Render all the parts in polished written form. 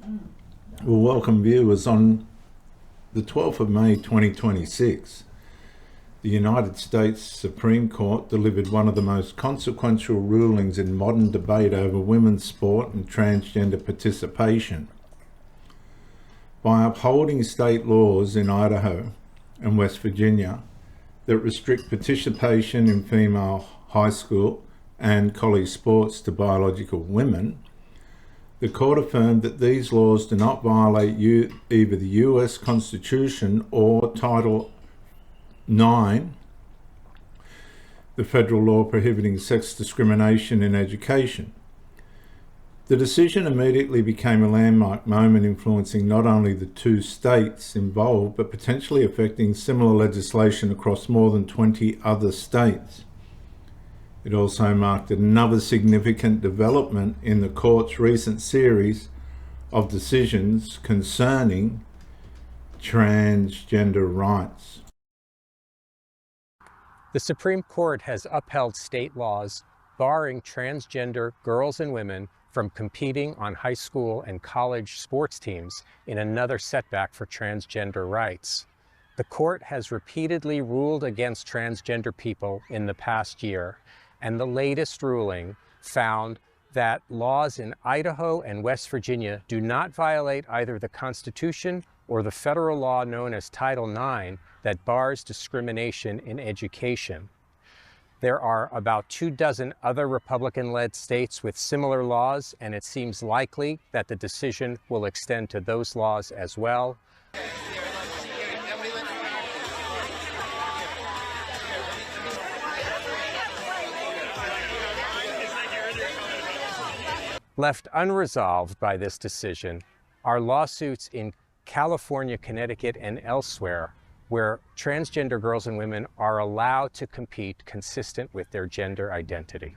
Well, welcome viewers. On the 12th of May 2026, the United States Supreme Court delivered one of the most consequential rulings in modern debate over women's sport and transgender participation. By upholding state laws in Idaho and West Virginia that restrict participation in female high school and college sports to biological women, the court affirmed that these laws do not violate either the U.S. Constitution or Title IX, the federal law prohibiting sex discrimination in education. The decision immediately became a landmark moment, influencing not only the two states involved, but potentially affecting similar legislation across more than 20 other states. It also marked another significant development in the court's recent series of decisions concerning transgender rights. The Supreme Court has upheld state laws barring transgender girls and women from competing on high school and college sports teams in another setback for transgender rights. The court has repeatedly ruled against transgender people in the past year, and the latest ruling found that laws in Idaho and West Virginia do not violate either the Constitution or the federal law known as Title IX that bars discrimination in education. There are about 24 other Republican-led states with similar laws, and it seems likely that the decision will extend to those laws as well. Left unresolved by this decision are lawsuits in California, Connecticut, and elsewhere where transgender girls and women are allowed to compete consistent with their gender identity.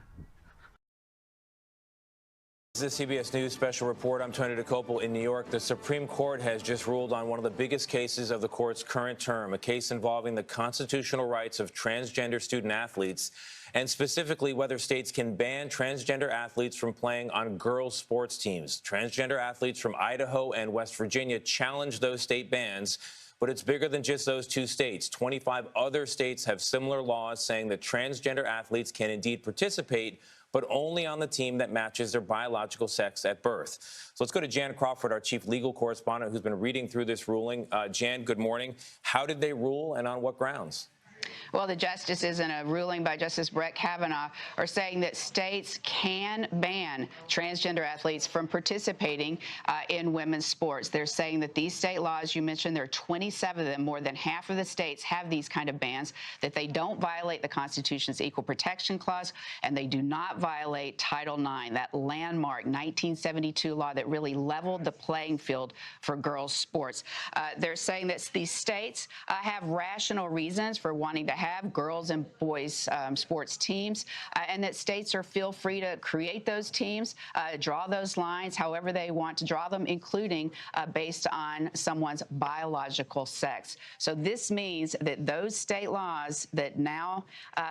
This is CBS News Special Report. I'm Tony DeCopel in New York. The Supreme Court has just ruled on one of the biggest cases of the court's current term, a case involving the constitutional rights of transgender student athletes, and specifically whether states can ban transgender athletes from playing on girls' sports teams. Transgender athletes from Idaho and West Virginia challenged those state bans, but it's bigger than just those two states. 25 other states have similar laws saying that transgender athletes can indeed participate, but only on the team that matches their biological sex at birth. So let's go to Jan Crawford, our chief legal correspondent, who's been reading through this ruling. Jan, good morning. How did they rule and on what grounds? Well, the justices in a ruling by Justice Brett Kavanaugh are saying that states can ban transgender athletes from participating in women's sports. They're saying that these state laws, you mentioned there are 27 of them, more than half of the states have these kind of bans, that they don't violate the Constitution's Equal Protection Clause, and they do not violate Title IX, that landmark 1972 law that really leveled the playing field for girls' sports. They're saying that these states have rational reasons for wanting to have girls and boys sports teams, and that states feel free to create those teams, draw those lines however they want to draw them, including based on someone's biological sex. So this means that those state laws that now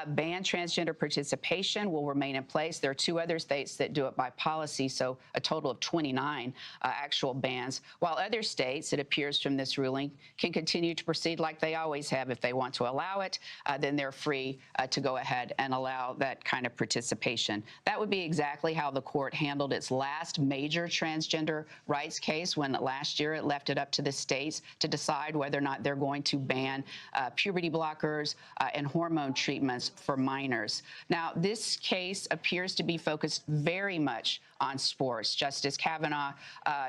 ban transgender participation will remain in place. There are two other states that do it by policy, so a total of 29 actual bans, while other states, it appears from this ruling, can continue to proceed like they always have. If they want to allow it, then they're free to go ahead and allow that kind of participation. That would be exactly how the court handled its last major transgender rights case, when last year it left it up to the states to decide whether or not they're going to ban puberty blockers and hormone treatments for minors. Now, this case appears to be focused very much on sports. Justice Kavanaugh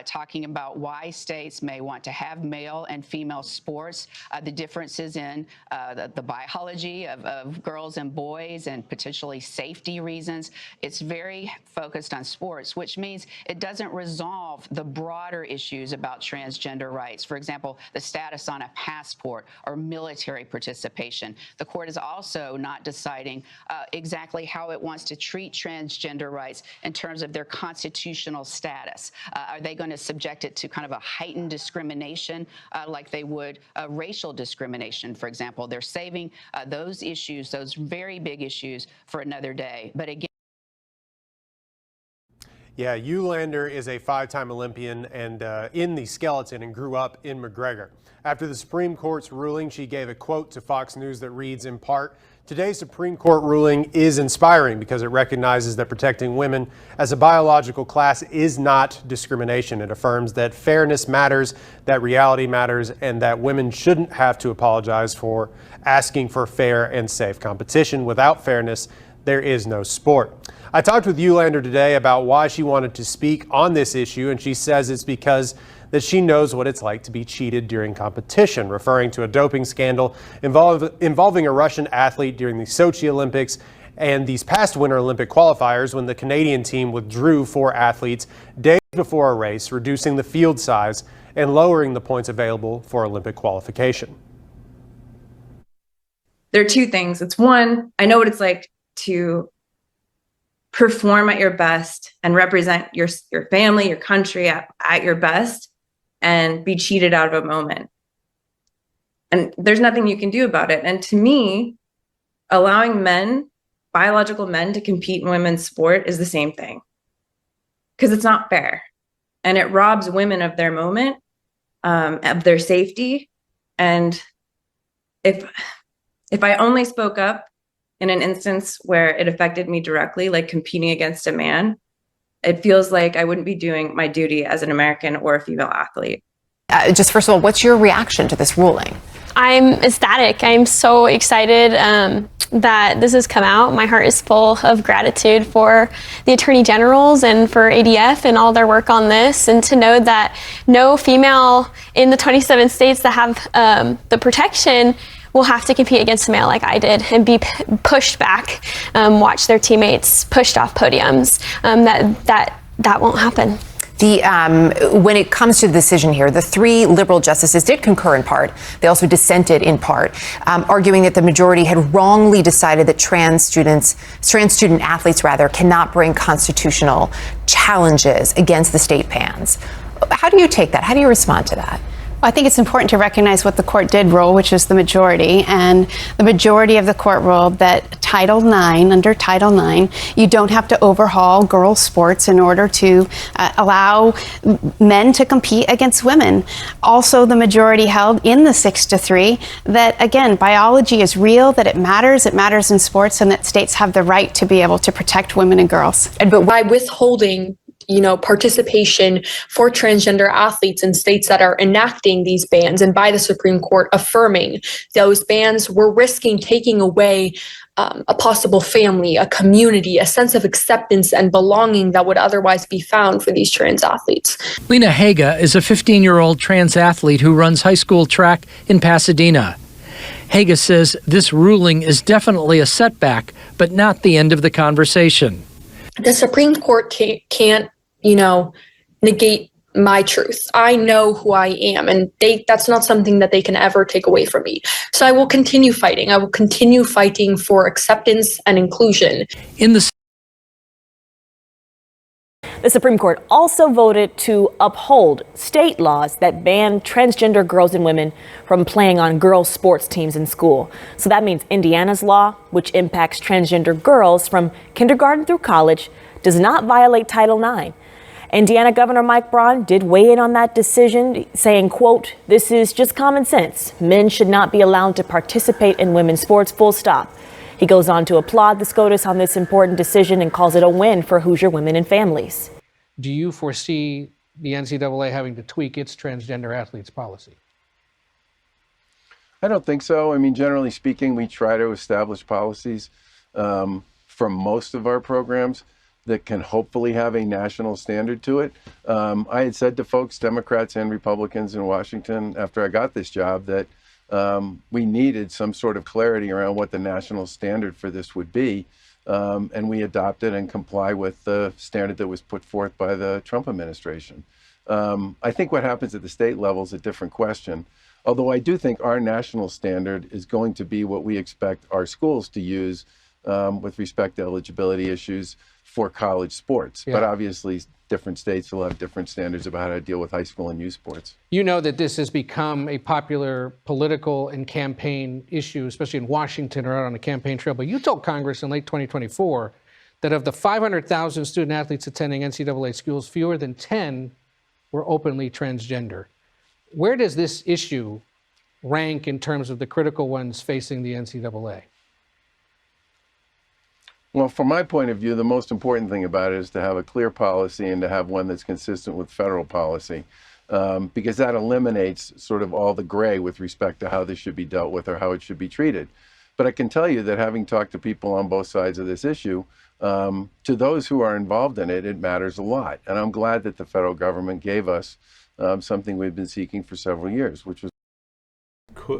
talking about why states may want to have male and female sports, the differences in the biology of girls and boys, and potentially safety reasons. It's very focused on sports, which means it doesn't resolve the broader issues about transgender rights. For example, the status on a passport or military participation. The court is also not deciding exactly how it wants to treat transgender rights in terms of their constitutional status. Are they going to subject it to kind of a heightened discrimination like they would racial discrimination, for example? They're saving those issues, those very big issues, for another day. But again, Yeah, Eulander is a 5-time Olympian and in the skeleton and grew up in McGregor. After the Supreme Court's ruling, she gave a quote to Fox News that reads, in part, "Today's Supreme Court ruling is inspiring because it recognizes that protecting women as a biological class is not discrimination. It affirms that fairness matters, that reality matters, and that women shouldn't have to apologize for asking for fair and safe competition. Without fairness, there is no sport." I talked with Eulander today about why she wanted to speak on this issue, and she says it's because that she knows what it's like to be cheated during competition, referring to a doping scandal involving a Russian athlete during the Sochi Olympics and these past Winter Olympic qualifiers when the Canadian team withdrew 4 athletes days before a race, reducing the field size and lowering the points available for Olympic qualification. There are 2 things. It's one, I know what it's like to perform at your best and represent your family, your country at your best, and be cheated out of a moment. And there's nothing you can do about it. And to me, allowing men, biological men, to compete in women's sport is the same thing. Because it's not fair. And it robs women of their moment, of their safety. And if I only spoke up in an instance where it affected me directly, like competing against a man, it feels like I wouldn't be doing my duty as an American or a female athlete. Just first of all, what's your reaction to this ruling? I'm ecstatic. I'm so excited that this has come out. My heart is full of gratitude for the Attorney Generals and for ADF and all their work on this, and to know that no female in the 27 states that have the protection will have to compete against a male like I did and be pushed back, watch their teammates pushed off podiums. That won't happen. When it comes to the decision here, the 3 liberal justices did concur in part. They also dissented in part, arguing that the majority had wrongly decided that trans student athletes cannot bring constitutional challenges against the state bans. How do you take that? How do you respond to that? I think it's important to recognize what the court did rule, which is the majority. And the majority of the court ruled that under Title IX, you don't have to overhaul girls' sports in order to allow men to compete against women. Also, the majority held in the 6-3 that, again, biology is real, that it matters in sports, and that states have the right to be able to protect women and girls. But by withholding participation for transgender athletes in states that are enacting these bans, and by the Supreme Court affirming those bans, we're risking taking away a possible family, a community, a sense of acceptance and belonging that would otherwise be found for these trans athletes. Lena Haga is a 15-year-old trans athlete who runs high school track in Pasadena. Haga says this ruling is definitely a setback, but not the end of the conversation. The Supreme Court can't negate my truth. I know who I am, and that's not something that they can ever take away from me. So I will continue fighting. I will continue fighting for acceptance and inclusion. The Supreme Court also voted to uphold state laws that ban transgender girls and women from playing on girls' sports teams in school. So that means Indiana's law, which impacts transgender girls from kindergarten through college, does not violate Title IX. Indiana Governor Mike Braun did weigh in on that decision, saying, quote, "This is just common sense. Men should not be allowed to participate in women's sports, full stop." He goes on to applaud the SCOTUS on this important decision and calls it a win for Hoosier women and families. Do you foresee the NCAA having to tweak its transgender athletes policy? I don't think so. I mean, generally speaking, we try to establish policies for most of our programs that can hopefully have a national standard to it. I had said to folks, Democrats and Republicans in Washington, after I got this job, that we needed some sort of clarity around what the national standard for this would be. And we adopted and comply with the standard that was put forth by the Trump administration. I think what happens at the state level is a different question. Although I do think our national standard is going to be what we expect our schools to use with respect to eligibility issues for college sports. Yeah. But obviously different states will have different standards about how to deal with high school and youth sports. You know that this has become a popular political and campaign issue, especially in Washington or out on the campaign trail. But you told Congress in late 2024 that of the 500,000 student athletes attending NCAA schools, fewer than 10 were openly transgender. Where does this issue rank in terms of the critical ones facing the NCAA? Well, from my point of view, the most important thing about it is to have a clear policy and to have one that's consistent with federal policy, because that eliminates sort of all the gray with respect to how this should be dealt with or how it should be treated. But I can tell you that having talked to people on both sides of this issue, to those who are involved in it, it matters a lot. And I'm glad that the federal government gave us something we've been seeking for several years, which was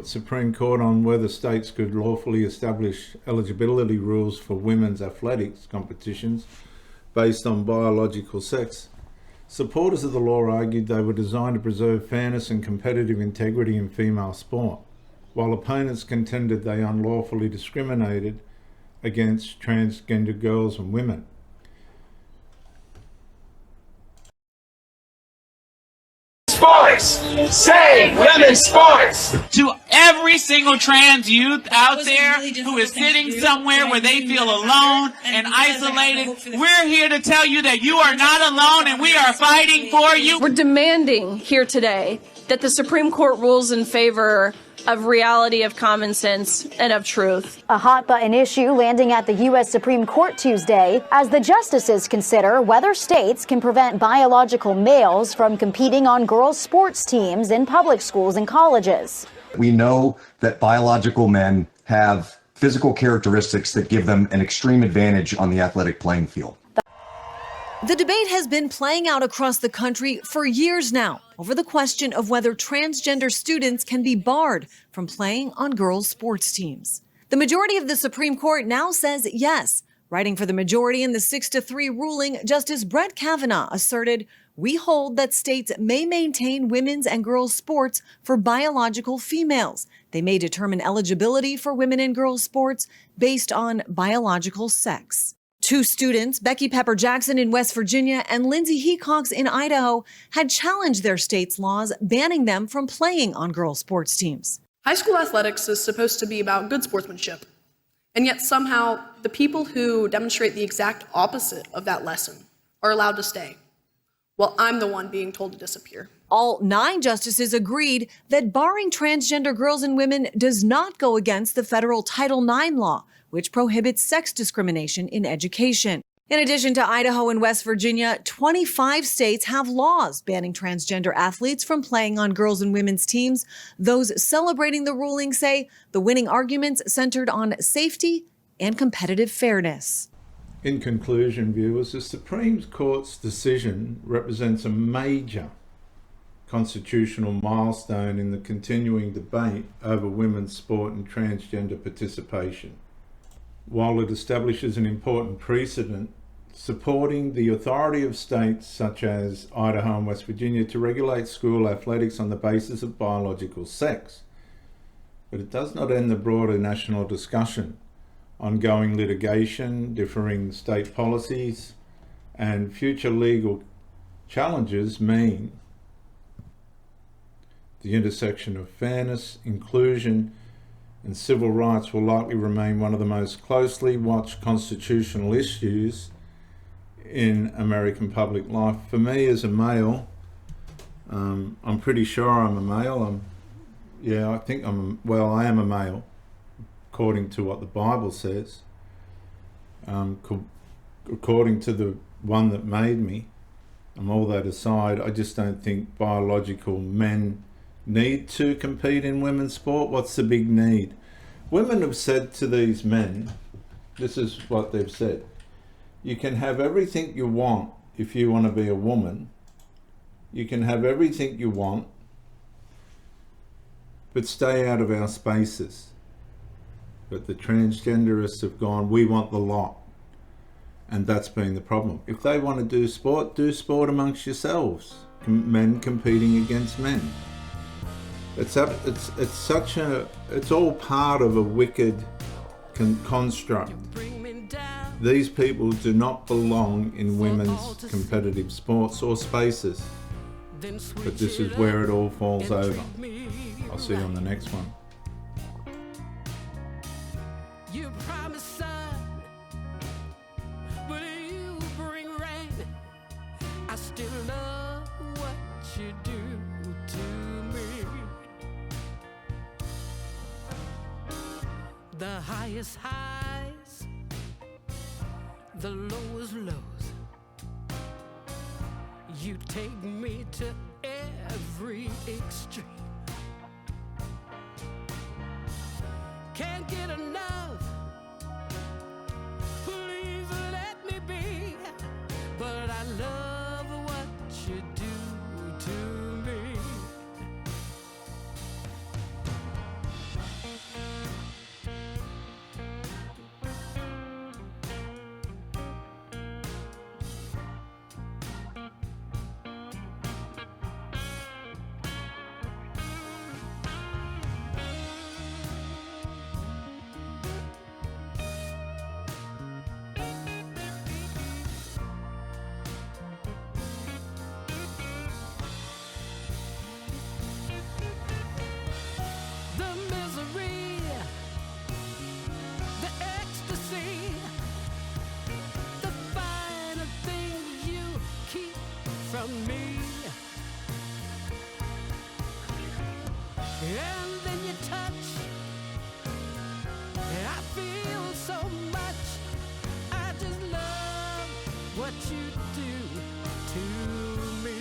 Supreme Court on whether states could lawfully establish eligibility rules for women's athletics competitions based on biological sex. Supporters of the law argued they were designed to preserve fairness and competitive integrity in female sport, while opponents contended they unlawfully discriminated against transgender girls and women. Sports! Save women's sports! To every single trans youth out there who is sitting somewhere where they feel alone and isolated, we're here to tell you that you are not alone and we are fighting for you. We're demanding here today that the Supreme Court rules in favor of reality, of common sense, and of truth. A hot-button issue landing at the U.S. Supreme Court Tuesday as the justices consider whether states can prevent biological males from competing on girls' sports teams in public schools and colleges. We know that biological men have physical characteristics that give them an extreme advantage on the athletic playing field. The debate has been playing out across the country for years now over the question of whether transgender students can be barred from playing on girls' sports teams. The majority of the Supreme Court now says yes. Writing for the majority in the 6-3 ruling, Justice Brett Kavanaugh asserted, "We hold that states may maintain women's and girls' sports for biological females. They may determine eligibility for women and girls' sports based on biological sex." Two students, Becky Pepper Jackson in West Virginia and Lindsay Hecox in Idaho, had challenged their state's laws banning them from playing on girls' sports teams. High school athletics is supposed to be about good sportsmanship, and yet somehow the people who demonstrate the exact opposite of that lesson are allowed to stay, while I'm the one being told to disappear. All 9 justices agreed that barring transgender girls and women does not go against the federal Title IX law, which prohibits sex discrimination in education. In addition to Idaho and West Virginia, 25 states have laws banning transgender athletes from playing on girls' and women's teams. Those celebrating the ruling say the winning arguments centered on safety and competitive fairness. In conclusion, viewers, the Supreme Court's decision represents a major constitutional milestone in the continuing debate over women's sport and transgender participation. While it establishes an important precedent, supporting the authority of states such as Idaho and West Virginia to regulate school athletics on the basis of biological sex. But it does not end the broader national discussion. Ongoing litigation, differing state policies, and future legal challenges mean the intersection of fairness, inclusion, and civil rights will likely remain one of the most closely watched constitutional issues in American public life. For me as a male, I'm pretty sure I'm a male. I am a male, according to what the Bible says. According to the one that made me, and all that aside, I just don't think biological men need to compete in women's sport. What's the big need? Women have said to these men, this is what they've said: you can have everything you want if you want to be a woman. You can have everything you want, but stay out of our spaces. But the transgenderists have gone, we want the lot. And that's been the problem. If they want to do sport amongst yourselves. Men competing against men. It's all part of a wicked construct. These people do not belong in women's competitive sports or spaces. But this is where it all falls over. I'll see you on the next one. You promised, son, but still love what you do to me. The highest highs, the lowest lows. You take me to every extreme. Can't get enough, please let me be. But I love what you do to me. From me, and then you touch, I feel so much. I just love what you do to me.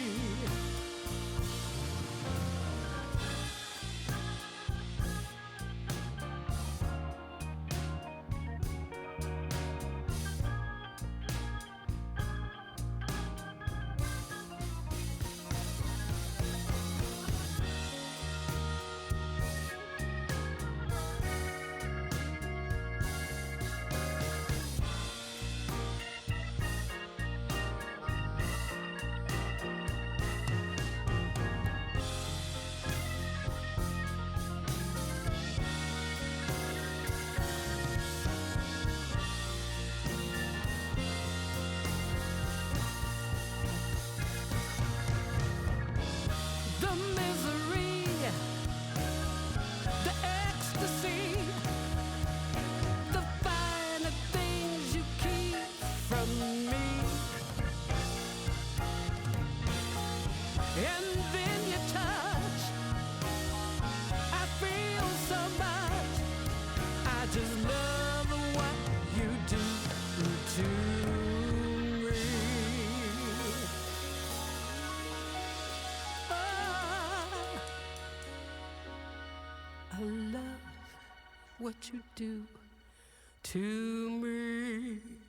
I love what you do to me.